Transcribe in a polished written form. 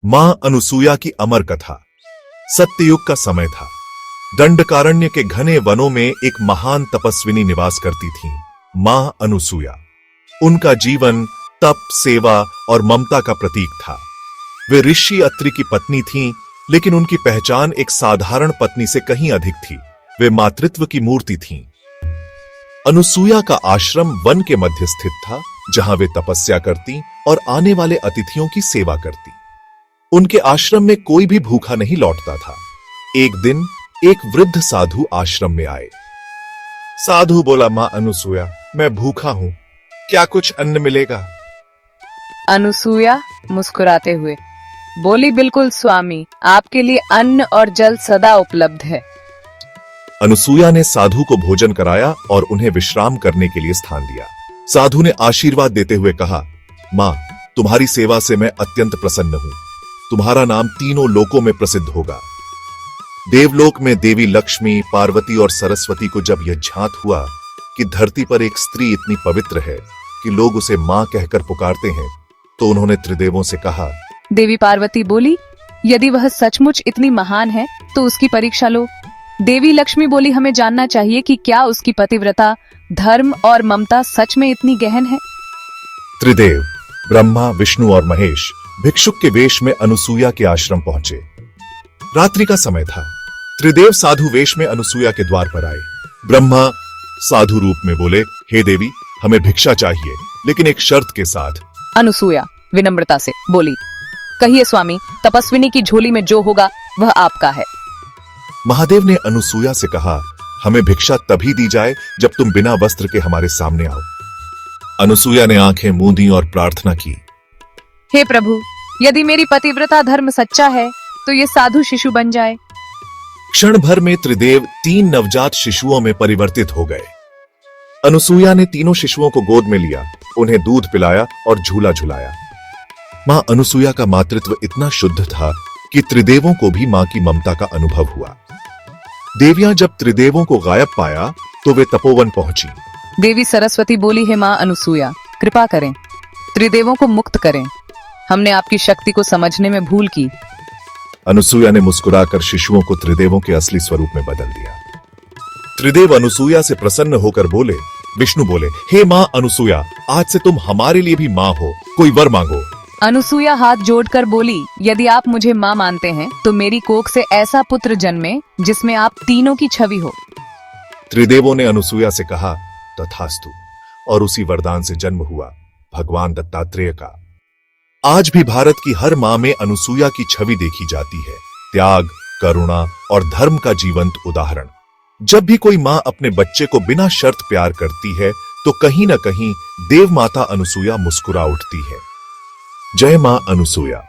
मां अनुसूया की अमर कथा। सत्ययुग का समय था। दंडकारण्य के घने वनों में एक महान तपस्विनी निवास करती थीं, मां अनुसूया। उनका जीवन तप, सेवा और ममता का प्रतीक था। वे ऋषि अत्रि की पत्नी थीं, लेकिन उनकी पहचान एक साधारण पत्नी से कहीं अधिक थी। वे मातृत्व की मूर्ति थीं। अनुसूया का आश्रम वन के मध्य स्थित था, जहां वे तपस्या करती और आने वाले अतिथियों की सेवा करती। उनके आश्रम में कोई भी भूखा नहीं लौटता था। एक दिन एक वृद्ध साधु आश्रम में आए। साधु बोला, मां अनुसूया, मैं भूखा हूं, क्या कुछ अन्न मिलेगा? अनुसूया मुस्कुराते हुए बोली, बिल्कुल स्वामी, आपके लिए अन्न और जल सदा उपलब्ध है। अनुसूया ने साधु को भोजन कराया और उन्हें विश्राम करने के लिए स्थान दिया। साधु ने आशीर्वाद देते हुए कहा, मां, तुम्हारी सेवा से मैं अत्यंत प्रसन्न हूं। तुम्हारा नाम तीनों लोकों में प्रसिद्ध होगा। देवलोक में देवी लक्ष्मी, पार्वती और सरस्वती को जब यह ज्ञात हुआ कि धरती पर एक स्त्री इतनी पवित्र है कि लोग उसे मां कहकर पुकारते हैं, तो उन्होंने त्रिदेवों से कहा। देवी पार्वती बोली, यदि वह सचमुच इतनी महान है तो उसकी परीक्षा लो। देवी लक्ष्मी बोली, हमें जानना चाहिए कि क्या उसकी पतिव्रता, धर्म और ममता सच में इतनी गहन है। त्रिदेव ब्रह्मा, विष्णु और महेश भिक्षुक के वेश में अनुसूया के आश्रम पहुंचे। रात्रि का समय था। त्रिदेव साधु वेश में अनुसूया के द्वार पर आए। ब्रह्मा साधु रूप में बोले, हे देवी, हमें भिक्षा चाहिए, लेकिन एक शर्त के साथ। अनुसूया विनम्रता से बोली, कहिए स्वामी, तपस्विनी की झोली में जो होगा वह आपका है। महादेव ने अनुसूया से कहा, हमें भिक्षा तभी दी जाए जब तुम बिना वस्त्र के हमारे सामने आओ। अनुसूया ने आंखें मूंदी और प्रार्थना की, हे प्रभु, यदि मेरी पतिव्रता धर्म सच्चा है तो ये साधु शिशु बन जाए। क्षण भर में त्रिदेव 3 नवजात शिशुओं में परिवर्तित हो गए। अनुसूया ने तीनों शिशुओं को गोद में लिया, उन्हें दूध पिलाया और झूला झुलाया। मां अनुसूया का मातृत्व इतना शुद्ध था कि त्रिदेवों को भी मां की ममता का अनुभव हुआ। देवियां जब त्रिदेवों को गायब पाया तो वे तपोवन पहुंची। देवी सरस्वती बोली, हे मां अनुसूया, कृपा करें, त्रिदेवों को मुक्त करें। हमने आपकी शक्ति को समझने में भूल की। अनुसूया ने मुस्कुराकर शिशुओं को त्रिदेवों के असली स्वरूप में बदल दिया। त्रिदेव अनुसूया से प्रसन्न होकर बोले। विष्णु बोले, हे मां अनुसूया, आज से तुम हमारे लिए भी मां हो, कोई वर मांगो। अनुसूया हाथ जोड़कर बोली, यदि आप मुझे मां मानते हैं तो मेरी कोख से ऐसा पुत्र जन्मे जिसमें आप तीनों की छवि हो। त्रिदेवों ने अनुसूया से कहा, तथास्तु, और उसी वरदान से जन्म हुआ भगवान दत्तात्रेय का। आज भी भारत की हर मां में अनुसूया की छवि देखी जाती है, त्याग, करुणा और धर्म का जीवंत उदाहरण। जब भी कोई मां अपने बच्चे को बिना शर्त प्यार करती है तो कहीं न कहीं देव माता अनुसूया मुस्कुरा उठती है। जय मां अनुसूया।